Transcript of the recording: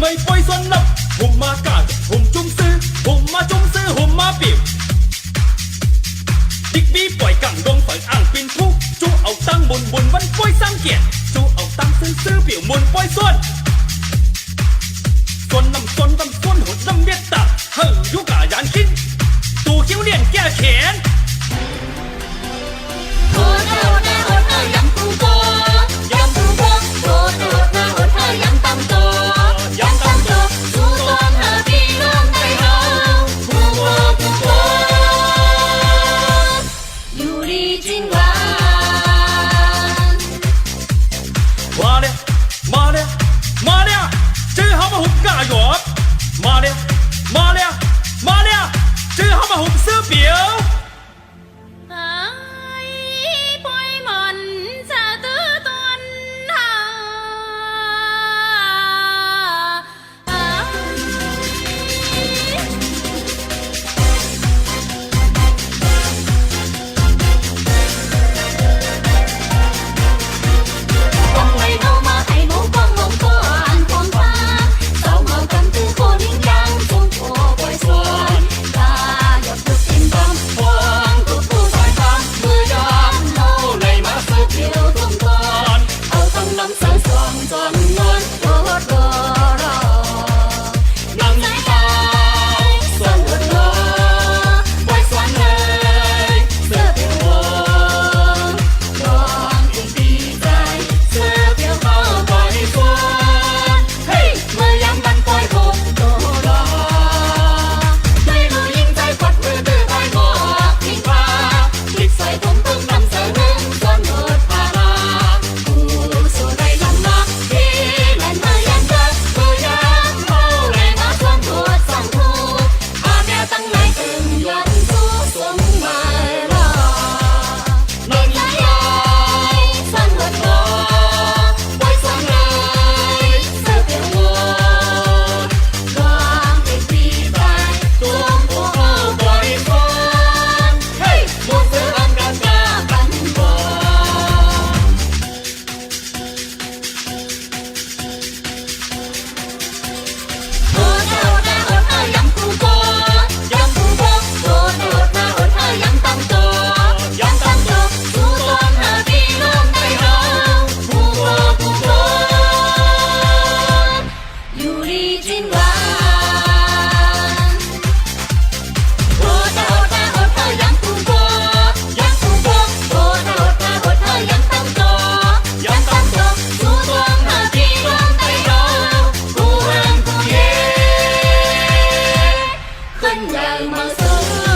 người phôi xuân lập hùm ma cả hùm trung sư hùm ma biểu địch biปล่อยกังดงฝังอ่างปินทุกจูเอาตั้งมุนวันป้อยสร้างเกียรติจูเอาตั้งซื้อเปี่ยวมุนป้อยส่วนนำส้นหดน้ำเมียตาเฮ้ยยุกายานคิดตูคิ้วเลียนแก้แขนโหดยำปูโกโหดยำตำโตสู้ต้นหาพี่น้องไทยเฮาผู้โกอยู่ดีจริงหวานมาเนี่ยชื่อเขามาหุบกาหยอบมาเนี่ยชื่อเขามาหุบเสื้อเปียวHãy subscribe cho kênh Ghiền Mì Gõ để không bỏ lỡ